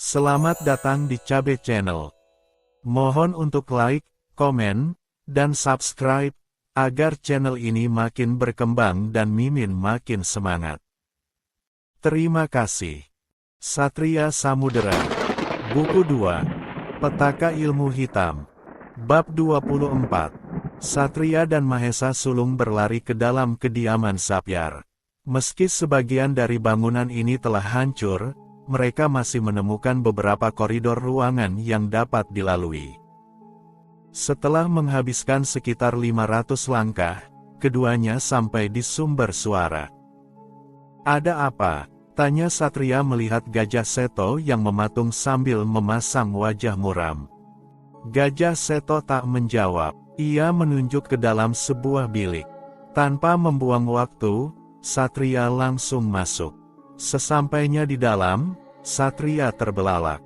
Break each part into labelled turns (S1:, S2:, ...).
S1: Selamat datang di Cabe Channel. Mohon untuk like, komen, dan subscribe, agar channel ini makin berkembang dan Mimin makin semangat. Terima kasih. Satria Samudera. Buku 2. Petaka Ilmu Hitam. Bab 24. Satria dan Mahesa sulung berlari ke dalam kediaman Sapyar. Meski sebagian dari bangunan ini telah hancur, mereka masih menemukan beberapa koridor ruangan yang dapat dilalui. Setelah menghabiskan sekitar 500 langkah, keduanya sampai di sumber suara. "Ada apa?" tanya Satria melihat Gajah Seto yang mematung sambil memasang wajah muram. Gajah Seto tak menjawab, ia menunjuk ke dalam sebuah bilik. Tanpa membuang waktu, Satria langsung masuk. Sesampainya di dalam, Satria terbelalak.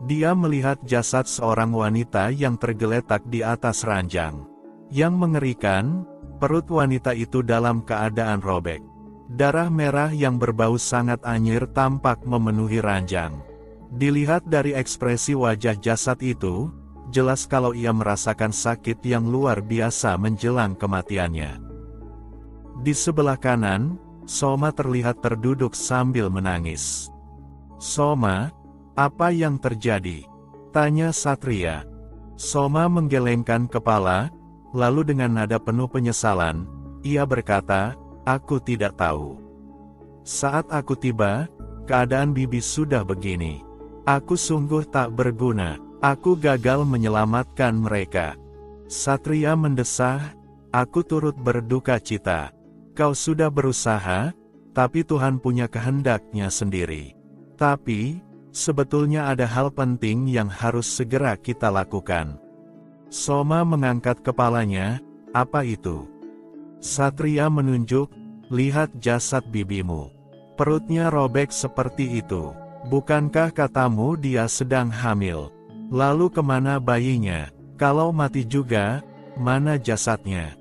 S1: Dia melihat jasad seorang wanita yang tergeletak di atas ranjang. Yang mengerikan, perut wanita itu dalam keadaan robek. Darah merah yang berbau sangat anyir tampak memenuhi ranjang. Dilihat dari ekspresi wajah jasad itu, jelas kalau ia merasakan sakit yang luar biasa menjelang kematiannya. Di sebelah kanan, Soma terlihat terduduk sambil menangis. "Soma, apa yang terjadi?" tanya Satria. Soma menggelengkan kepala, lalu dengan nada penuh penyesalan, ia berkata, "Aku tidak tahu. Saat aku tiba, keadaan bibi sudah begini. Aku sungguh tak berguna, aku gagal menyelamatkan mereka." Satria mendesah, "Aku turut berduka cita. Kau sudah berusaha, tapi Tuhan punya kehendaknya sendiri. Tapi, sebetulnya ada hal penting yang harus segera kita lakukan." Soma mengangkat kepalanya, "Apa itu?" Satria menunjuk, "Lihat jasad bibimu. Perutnya robek seperti itu. Bukankah katamu dia sedang hamil? Lalu kemana bayinya? Kalau mati juga, mana jasadnya?"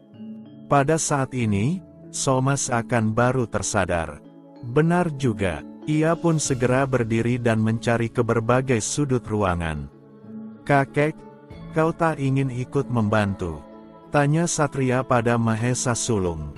S1: Pada saat ini, Soma seakan baru tersadar. Benar juga, ia pun segera berdiri dan mencari ke berbagai sudut ruangan. "Kakek, kau tak ingin ikut membantu?" tanya Satria pada Mahesa sulung.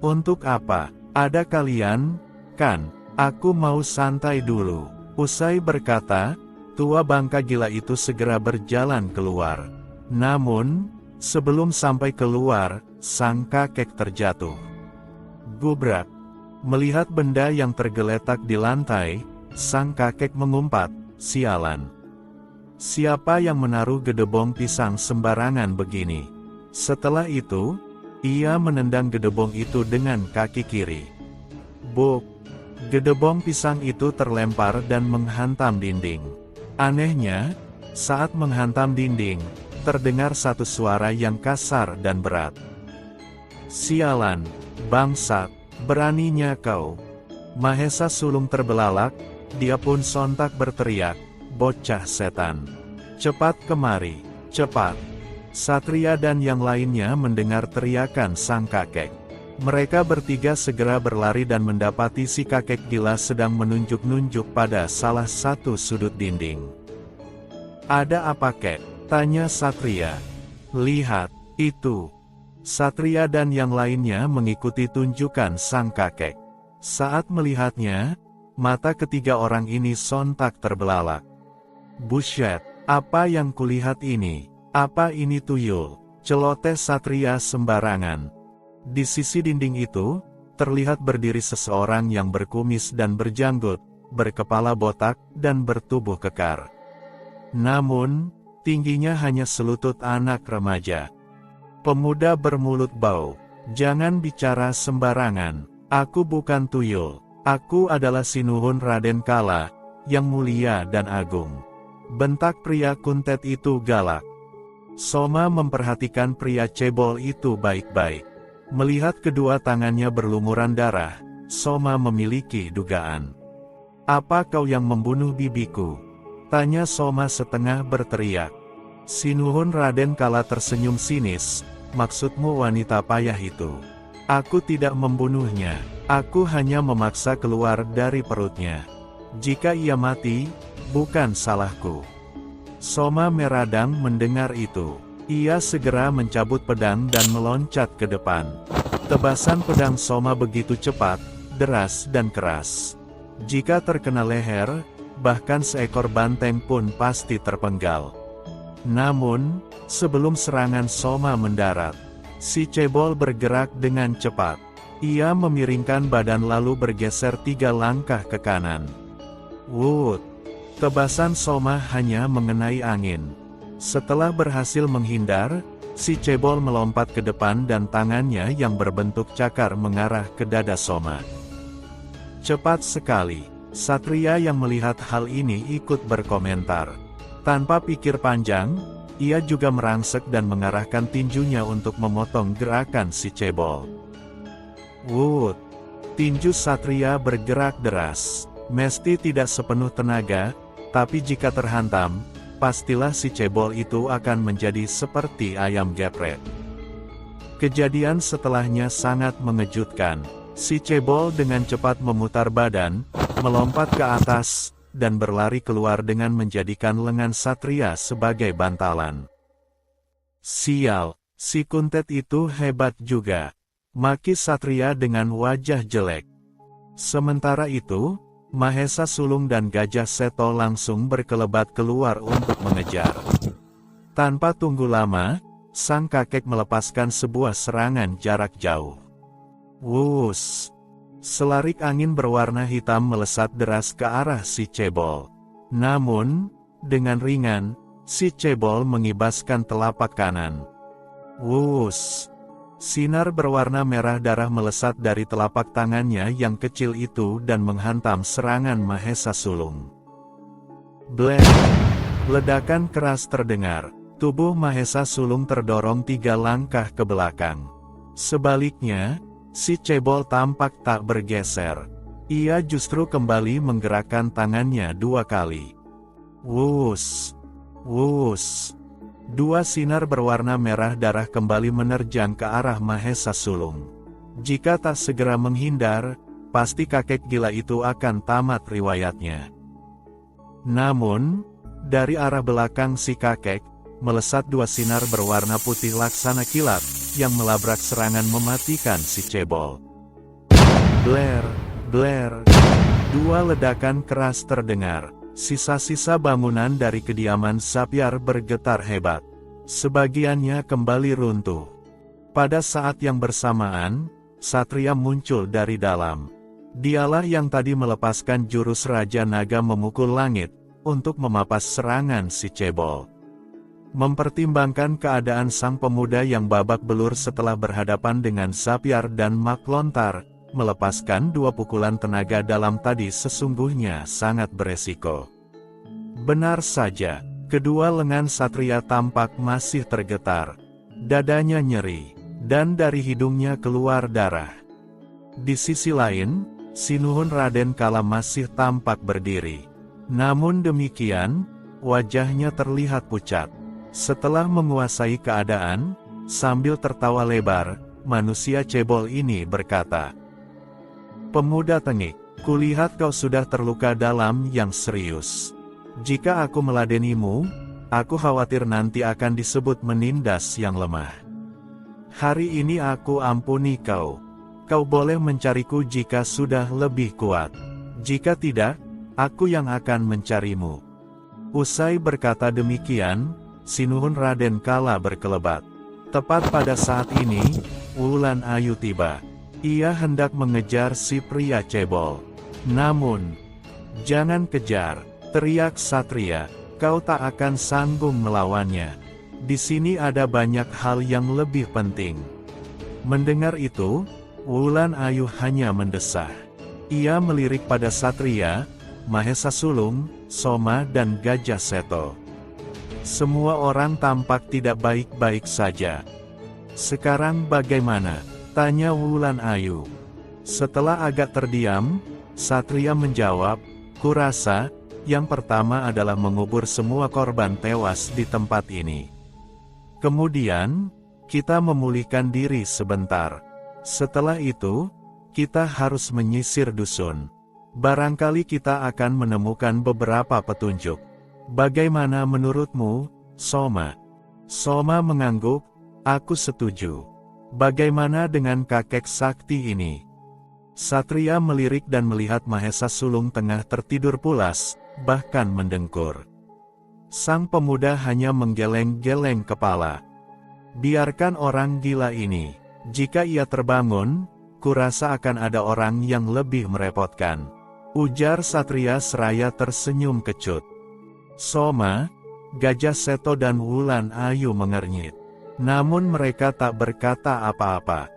S1: "Untuk apa? Ada kalian, kan? Aku mau santai dulu." Usai berkata, tua bangka gila itu segera berjalan keluar. Namun, sebelum sampai keluar, sang kakek terjatuh. Gubrak. Melihat benda yang tergeletak di lantai, sang kakek mengumpat, "Sialan. Siapa yang menaruh gedebong pisang sembarangan begini?" Setelah itu, ia menendang gedebong itu dengan kaki kiri. Buk! Gedebong pisang itu terlempar dan menghantam dinding. Anehnya, saat menghantam dinding, terdengar satu suara yang kasar dan berat. "Sialan, bangsat, beraninya kau!" Mahesa sulung terbelalak, dia pun sontak berteriak, "Bocah setan! Cepat kemari, cepat!" Satria dan yang lainnya mendengar teriakan sang kakek. Mereka bertiga segera berlari dan mendapati si kakek gila sedang menunjuk-nunjuk pada salah satu sudut dinding. "Ada apa, kek?" tanya Satria. "Lihat, itu." Satria dan yang lainnya mengikuti tunjukan sang kakek. Saat melihatnya, mata ketiga orang ini sontak terbelalak. "Buset, apa yang kulihat ini? Apa ini tuyul?" celoteh Satria sembarangan. Di sisi dinding itu, terlihat berdiri seseorang yang berkumis dan berjanggut, berkepala botak, dan bertubuh kekar. Namun, tingginya hanya selutut anak remaja. Pemuda bermulut bau, "Jangan bicara sembarangan, aku bukan tuyul. Aku adalah Sinuhun Raden Kala, yang mulia dan agung." Bentak pria kuntet itu galak. Soma memperhatikan pria cebol itu baik-baik. Melihat kedua tangannya berlumuran darah, Soma memiliki dugaan. "Apa kau yang membunuh bibiku?" tanya Soma setengah berteriak. Sinuhun Raden Kala tersenyum sinis, "Maksudmu wanita payah itu? Aku tidak membunuhnya, aku hanya memaksa keluar dari perutnya. Jika ia mati, bukan salahku. Soma Meradang mendengar itu. Ia segera mencabut pedang dan meloncat ke depan. Tebasan pedang Soma begitu cepat, deras dan keras. Jika terkena leher, bahkan seekor banteng pun pasti terpenggal. Namun, sebelum serangan Soma mendarat, si cebol bergerak dengan cepat. Ia memiringkan badan lalu bergeser 3 langkah ke kanan. Wut! Tebasan Soma hanya mengenai angin. Setelah berhasil menghindar, si cebol melompat ke depan dan tangannya yang berbentuk cakar mengarah ke dada Soma. Cepat sekali, satria yang melihat hal ini ikut berkomentar. Tanpa pikir panjang, ia juga merangsek dan mengarahkan tinjunya untuk memotong gerakan si cebol. Wut! Tinju satria bergerak deras. Mesti tidak sepenuh tenaga, tapi jika terhantam, pastilah si cebol itu akan menjadi seperti ayam geprek. Kejadian setelahnya sangat mengejutkan. Si cebol dengan cepat memutar badan, melompat ke atas, dan berlari keluar dengan menjadikan lengan satria sebagai bantalan. Sial, si kuntet itu hebat juga. Maki satria dengan wajah jelek. Sementara itu, Mahesa Sulung dan Gajah Seto langsung berkelebat keluar untuk mengejar. Tanpa tunggu lama, sang kakek melepaskan sebuah serangan jarak jauh. Wus! Selarik angin berwarna hitam melesat deras ke arah si cebol. Namun, dengan ringan, si cebol mengibaskan telapak kanan. Wus! Sinar berwarna merah darah melesat dari telapak tangannya yang kecil itu dan menghantam serangan Mahesa Sulung. Blet! Ledakan keras terdengar. Tubuh Mahesa Sulung terdorong 3 langkah ke belakang. Sebaliknya, si cebol tampak tak bergeser. Ia justru kembali menggerakkan tangannya 2 kali. Wus! Wus! 2 sinar berwarna merah darah kembali menerjang ke arah Mahesa Sulung. Jika tak segera menghindar, pasti kakek gila itu akan tamat riwayatnya. Namun, dari arah belakang si kakek, melesat 2 sinar berwarna putih laksana kilat, yang melabrak serangan mematikan si cebol. Bler, bler. 2 ledakan keras terdengar. Sisa-sisa bangunan dari kediaman Sapyar bergetar hebat. Sebagiannya kembali runtuh. Pada saat yang bersamaan, satria muncul dari dalam. Dialah yang tadi melepaskan jurus Raja Naga memukul langit, untuk memapas serangan si cebol. Mempertimbangkan keadaan sang pemuda yang babak belur setelah berhadapan dengan Sapyar dan Mak Lontar, melepaskan 2 pukulan tenaga dalam tadi sesungguhnya sangat beresiko. Benar saja, kedua lengan satria tampak masih tergetar. Dadanya nyeri, dan dari hidungnya keluar darah. Di sisi lain, Sinuhun Raden Kala masih tampak berdiri. Namun demikian, wajahnya terlihat pucat. Setelah menguasai keadaan, sambil tertawa lebar, manusia cebol ini berkata, "Pemuda tengik, kulihat kau sudah terluka dalam yang serius. Jika aku meladenimu, aku khawatir nanti akan disebut menindas yang lemah. Hari ini aku ampuni kau. Kau boleh mencariku jika sudah lebih kuat. Jika tidak, aku yang akan mencarimu." Usai berkata demikian, Sinuhun Raden Kala berkelebat. Tepat pada saat ini, Wulan Ayu tiba. Ia hendak mengejar si pria cebol. Namun, "Jangan kejar," teriak satria, "kau tak akan sanggup melawannya. Di sini ada banyak hal yang lebih penting." Mendengar itu, Wulan Ayu hanya mendesah. Ia melirik pada satria, Mahesa Sulung, Soma dan Gajah Seto. Semua orang tampak tidak baik-baik saja. "Sekarang bagaimana?" tanya Wulan Ayu. Setelah agak terdiam, satria menjawab, "Kurasa, yang pertama adalah mengubur semua korban tewas di tempat ini. Kemudian, kita memulihkan diri sebentar. Setelah itu, kita harus menyisir dusun. Barangkali kita akan menemukan beberapa petunjuk. Bagaimana menurutmu, Soma? Soma mengangguk, aku setuju. Bagaimana dengan kakek sakti ini? Satria melirik dan melihat Mahesa sulung tengah tertidur pulas, bahkan mendengkur. Sang pemuda hanya menggeleng-geleng kepala. Biarkan orang gila ini. Jika ia terbangun, kurasa akan ada orang yang lebih merepotkan. Ujar Satria seraya tersenyum kecut. Soma, Gajah Seto dan Wulan Ayu mengernyit. Namun mereka tak berkata apa-apa.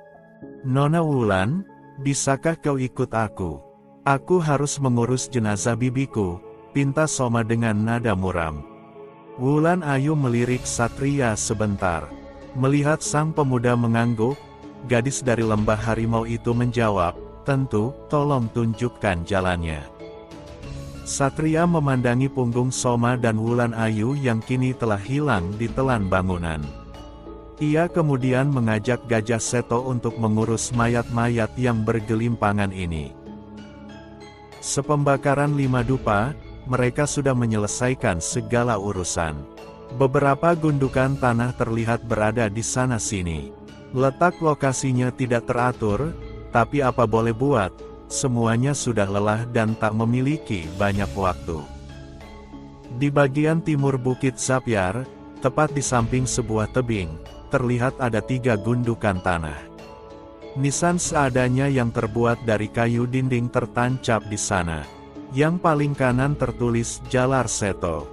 S1: Nona Wulan, bisakah kau ikut aku? Aku harus mengurus jenazah bibiku, pinta Soma dengan nada muram. Wulan Ayu melirik Satria sebentar. Melihat sang pemuda mengangguk, gadis dari lembah harimau itu menjawab, tentu, tolong tunjukkan jalannya. Satria memandangi punggung Soma dan Wulan Ayu yang kini telah hilang di telan bangunan. Ia kemudian mengajak Gajah Seto untuk mengurus mayat-mayat yang bergelimpangan ini. Sepembakaran 5 dupa, mereka sudah menyelesaikan segala urusan. Beberapa gundukan tanah terlihat berada di sana-sini. Letak lokasinya tidak teratur, tapi apa boleh buat, semuanya sudah lelah dan tak memiliki banyak waktu. Di bagian timur Bukit Zapyar, tepat di samping sebuah tebing, terlihat ada 3 gundukan tanah. Nisan seadanya yang terbuat dari kayu dinding tertancap di sana. Yang paling kanan tertulis Jalar Seto.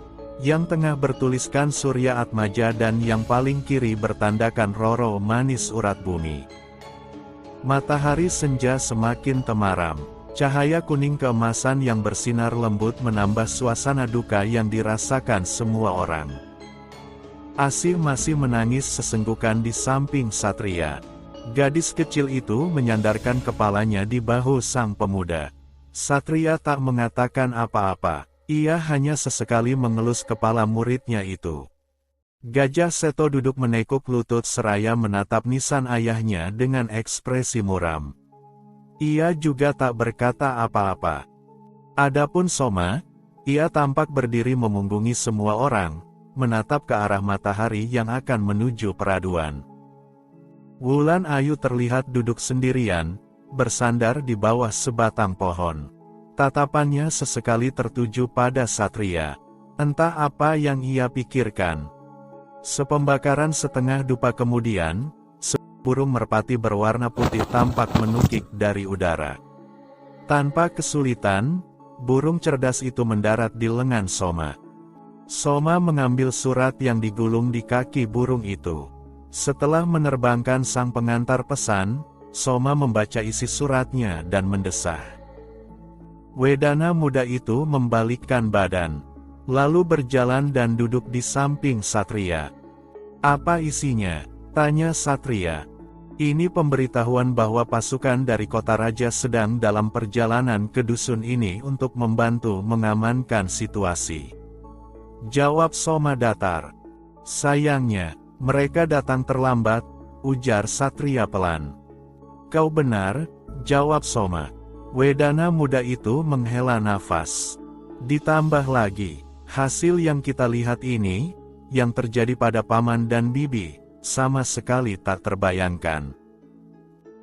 S1: Yang tengah bertuliskan Surya Atmaja dan yang paling kiri bertandakan Roro Manis Urat Bumi. Matahari senja semakin temaram. Cahaya kuning keemasan yang bersinar lembut menambah suasana duka yang dirasakan semua orang. Asih masih menangis sesenggukan di samping Satria. Gadis kecil itu menyandarkan kepalanya di bahu sang pemuda. Satria tak mengatakan apa-apa. Ia hanya sesekali mengelus kepala muridnya itu. Gajah Seto duduk menekuk lutut seraya menatap nisan ayahnya dengan ekspresi muram. Ia juga tak berkata apa-apa. Adapun Soma, ia tampak berdiri memunggungi semua orang, menatap ke arah matahari yang akan menuju peraduan. Wulan Ayu terlihat duduk sendirian, bersandar di bawah sebatang pohon. Tatapannya sesekali tertuju pada Satria. Entah apa yang ia pikirkan. Sepembakaran setengah dupa kemudian, burung merpati berwarna putih tampak menukik dari udara. Tanpa kesulitan, burung cerdas itu mendarat di lengan Soma. Soma mengambil surat yang digulung di kaki burung itu. Setelah menerbangkan sang pengantar pesan, Soma membaca isi suratnya dan mendesah. Wedana muda itu membalikkan badan, lalu berjalan dan duduk di samping Satria. Apa isinya? Tanya Satria. Ini pemberitahuan bahwa pasukan dari kota raja sedang dalam perjalanan ke dusun ini untuk membantu mengamankan situasi. Jawab Soma datar. Sayangnya, mereka datang terlambat, ujar Satria pelan. Kau benar, jawab Soma. Wedana muda itu menghela nafas. Ditambah lagi, hasil yang kita lihat ini, yang terjadi pada paman dan bibi, sama sekali tak terbayangkan.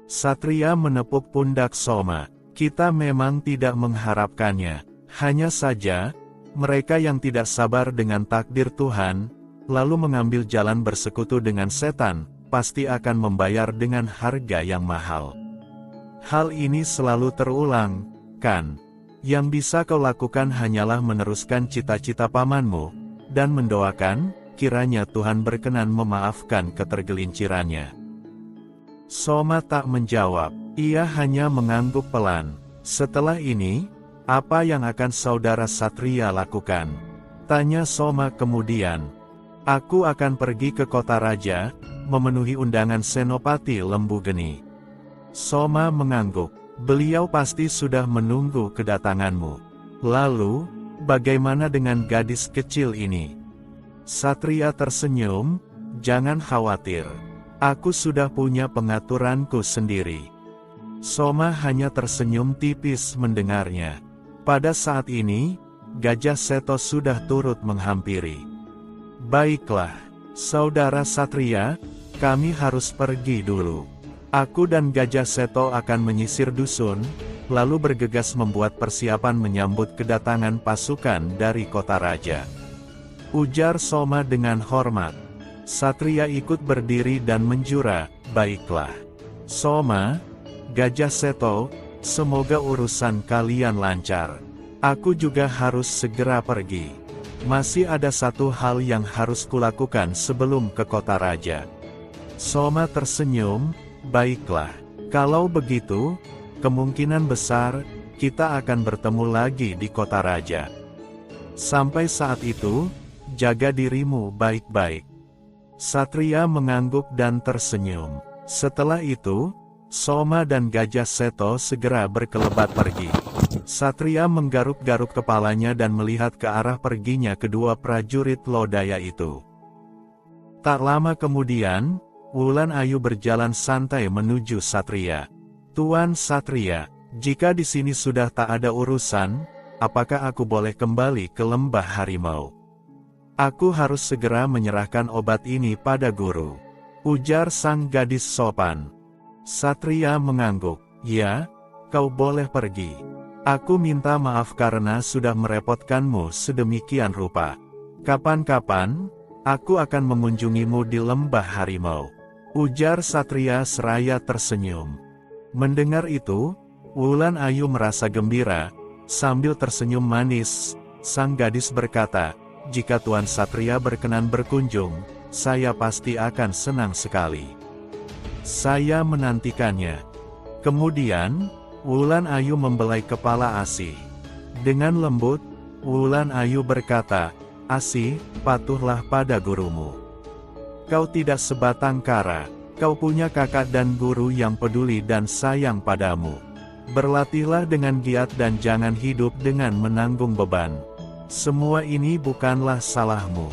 S1: Satria menepuk pundak Soma. Kita memang tidak mengharapkannya. Hanya saja, mereka yang tidak sabar dengan takdir Tuhan, lalu mengambil jalan bersekutu dengan setan, pasti akan membayar dengan harga yang mahal. Hal ini selalu terulang, kan? Yang bisa kau lakukan hanyalah meneruskan cita-cita pamanmu, dan mendoakan, kiranya Tuhan berkenan memaafkan ketergelincirannya. Soma tak menjawab, ia hanya mengangguk pelan. Setelah ini, apa yang akan saudara Satria lakukan? Tanya Soma kemudian. Aku akan pergi ke kota raja, memenuhi undangan Senopati Lembu Geni. Soma mengangguk. Beliau pasti sudah menunggu kedatanganmu. Lalu, bagaimana dengan gadis kecil ini? Satria tersenyum, jangan khawatir. Aku sudah punya pengaturanku sendiri. Soma hanya tersenyum tipis mendengarnya. Pada saat ini, Gajah Seto sudah turut menghampiri. Baiklah, saudara Satria, kami harus pergi dulu. Aku dan Gajah Seto akan menyisir dusun, lalu bergegas membuat persiapan menyambut kedatangan pasukan dari kota raja. Ujar Soma dengan hormat. Satria ikut berdiri dan menjura, baiklah. Soma, Gajah Seto, semoga urusan kalian lancar. Aku juga harus segera pergi. Masih ada satu hal yang harus kulakukan sebelum ke kota raja. Soma tersenyum, baiklah. Kalau begitu, kemungkinan besar, kita akan bertemu lagi di kota raja. Sampai saat itu, jaga dirimu baik-baik. Satria mengangguk dan tersenyum. Setelah itu, Soma dan Gajah Seto segera berkelebat pergi. Satria menggaruk-garuk kepalanya dan melihat ke arah perginya kedua prajurit lodaya itu. Tak lama kemudian, Wulan Ayu berjalan santai menuju Satria. Tuan Satria, jika di sini sudah tak ada urusan, apakah aku boleh kembali ke lembah harimau? Aku harus segera menyerahkan obat ini pada guru. Ujar sang gadis sopan. Satria mengangguk. Ya, kau boleh pergi. Aku minta maaf karena sudah merepotkanmu sedemikian rupa. Kapan-kapan, aku akan mengunjungimu di lembah harimau. Ujar Satria seraya tersenyum. Mendengar itu, Wulan Ayu merasa gembira. Sambil tersenyum manis, sang gadis berkata, jika Tuan Satria berkenan berkunjung, saya pasti akan senang sekali. Saya menantikannya. Kemudian, Wulan Ayu membelai kepala Asih. Dengan lembut, Wulan Ayu berkata, Asih, patuhlah pada gurumu. Kau tidak sebatang kara, kau punya kakak dan guru yang peduli dan sayang padamu. Berlatihlah dengan giat dan jangan hidup dengan menanggung beban. Semua ini bukanlah salahmu.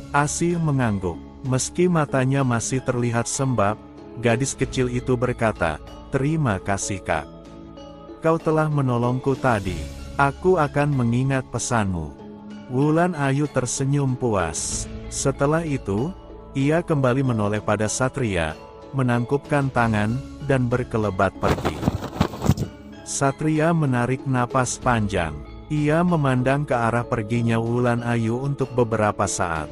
S1: Asih mengangguk, meski matanya masih terlihat sembab. Gadis kecil itu berkata, terima kasih kak. Kau telah menolongku tadi. Aku akan mengingat pesanmu. Wulan Ayu tersenyum puas. Setelah itu, ia kembali menoleh pada Satria, menangkupkan tangan, dan berkelebat pergi. Satria menarik napas panjang. Ia memandang ke arah perginya Wulan Ayu untuk beberapa saat.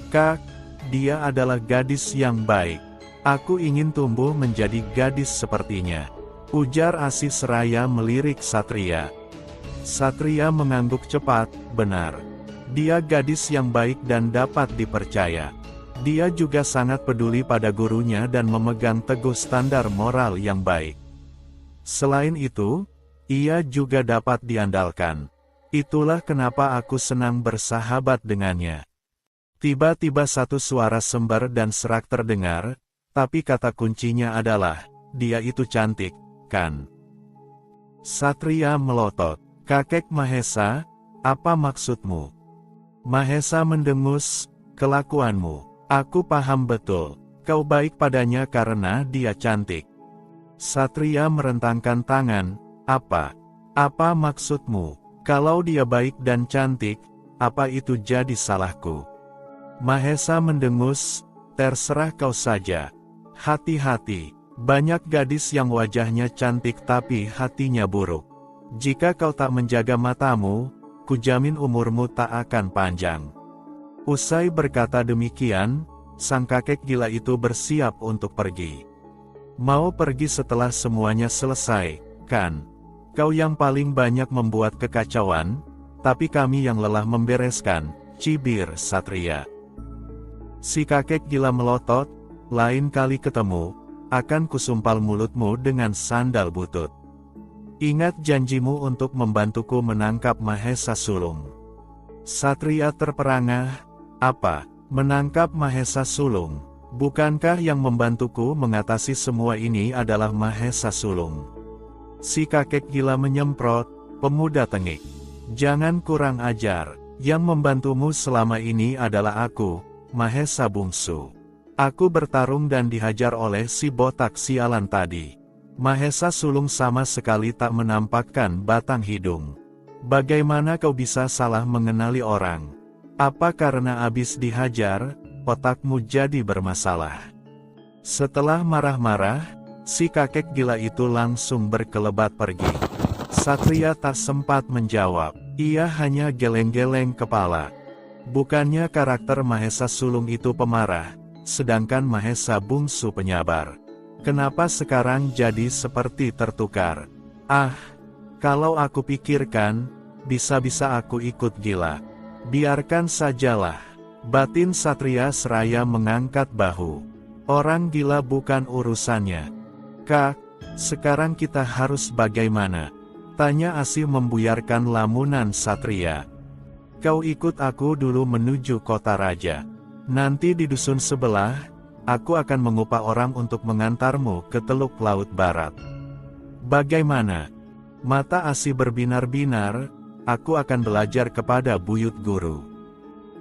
S1: Kak, dia adalah gadis yang baik. Aku ingin tumbuh menjadi gadis sepertinya. Ujar Asih seraya melirik Satria. Satria mengangguk cepat, benar. Dia gadis yang baik dan dapat dipercaya. Dia juga sangat peduli pada gurunya dan memegang teguh standar moral yang baik. Selain itu, ia juga dapat diandalkan. Itulah kenapa aku senang bersahabat dengannya. Tiba-tiba satu suara sembar dan serak terdengar. Tapi kata kuncinya adalah, dia itu cantik, kan? Satria melotot. Kakek Mahesa, apa maksudmu? Mahesa mendengus, kelakuanmu. Aku paham betul, kau baik padanya karena dia cantik. Satria merentangkan tangan, apa? Apa maksudmu? Kalau dia baik dan cantik, apa itu jadi salahku? Mahesa mendengus, terserah kau saja. Hati-hati, banyak gadis yang wajahnya cantik tapi hatinya buruk. Jika kau tak menjaga matamu, kujamin umurmu tak akan panjang. Usai berkata demikian, sang kakek gila itu bersiap untuk pergi. Mau pergi setelah semuanya selesai, kan? Kau yang paling banyak membuat kekacauan, tapi kami yang lelah membereskan, cibir Satria. Si kakek gila melotot, lain kali ketemu, akan kusumpal mulutmu dengan sandal butut. Ingat janjimu untuk membantuku menangkap Mahesa Sulung. Satria terperangah, apa? Menangkap Mahesa Sulung? Bukankah yang membantuku mengatasi semua ini adalah Mahesa Sulung? Si kakek gila menyemprot, pemuda tengik. Jangan kurang ajar, yang membantumu selama ini adalah aku, Mahesa Bungsu. Aku bertarung dan dihajar oleh si botak sialan tadi. Mahesa Sulung sama sekali tak menampakkan batang hidung. Bagaimana kau bisa salah mengenali orang? Apa karena habis dihajar, otakmu jadi bermasalah? Setelah marah-marah, si kakek gila itu langsung berkelebat pergi. Satria tak sempat menjawab, ia hanya geleng-geleng kepala. Bukannya karakter Mahesa sulung itu pemarah, sedangkan Mahesa bungsu penyabar. Kenapa sekarang jadi seperti tertukar? Ah, kalau aku pikirkan, bisa-bisa aku ikut gila. Biarkan sajalah. Batin Satria seraya mengangkat bahu. Orang gila bukan urusannya. Kak, sekarang kita harus bagaimana? Tanya Asih membuyarkan lamunan Satria. Kau ikut aku dulu menuju kota raja. Nanti di dusun sebelah, aku akan mengupah orang untuk mengantarmu ke Teluk Laut Barat. Bagaimana? Mata Asih berbinar-binar, aku akan belajar kepada buyut guru.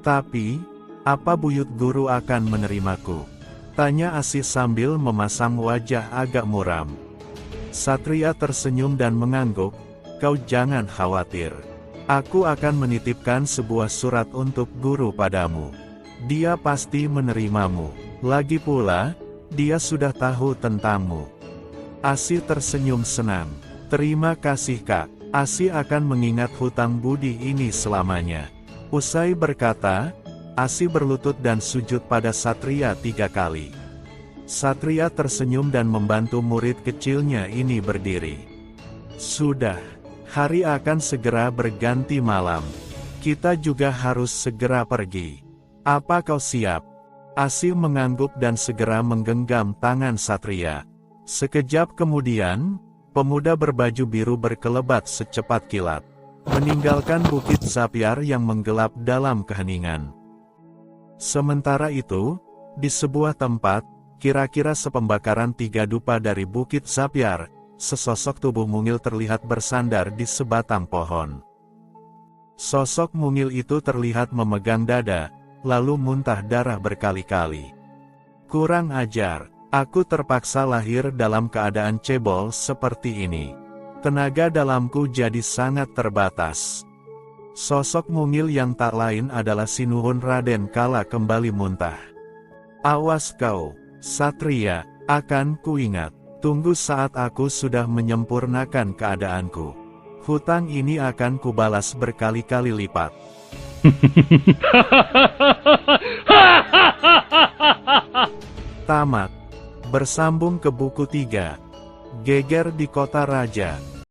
S1: Tapi, apa buyut guru akan menerimaku? Tanya Asih sambil memasang wajah agak muram. Satria tersenyum dan mengangguk, kau jangan khawatir. Aku akan menitipkan sebuah surat untuk guru padamu. Dia pasti menerimamu. Lagi pula, dia sudah tahu tentangmu. Asih tersenyum senang. Terima kasih kak, Asih akan mengingat hutang budi ini selamanya. Usai berkata, Asih berlutut dan sujud pada Satria 3 kali. Satria tersenyum dan membantu murid kecilnya ini berdiri. Sudah, hari akan segera berganti malam. Kita juga harus segera pergi. Apa kau siap? Asih mengangguk dan segera menggenggam tangan Satria. Sekejap kemudian, pemuda berbaju biru berkelebat secepat kilat, meninggalkan Bukit Zapyar yang menggelap dalam keheningan. Sementara itu, di sebuah tempat, kira-kira sepembakaran 3 dupa dari Bukit Zapyar, sesosok tubuh mungil terlihat bersandar di sebatang pohon. Sosok mungil itu terlihat memegang dada, lalu muntah darah berkali-kali. Kurang ajar. Aku terpaksa lahir dalam keadaan cebol seperti ini. Tenaga dalamku jadi sangat terbatas. Sosok mungil yang tak lain adalah Sinuhun Raden kala kembali muntah. Awas kau, Satria, akan kuingat. Tunggu saat aku sudah menyempurnakan keadaanku. Hutang ini akan kubalas berkali-kali lipat. Tamat. Bersambung ke buku 3. Geger di Kota Raja.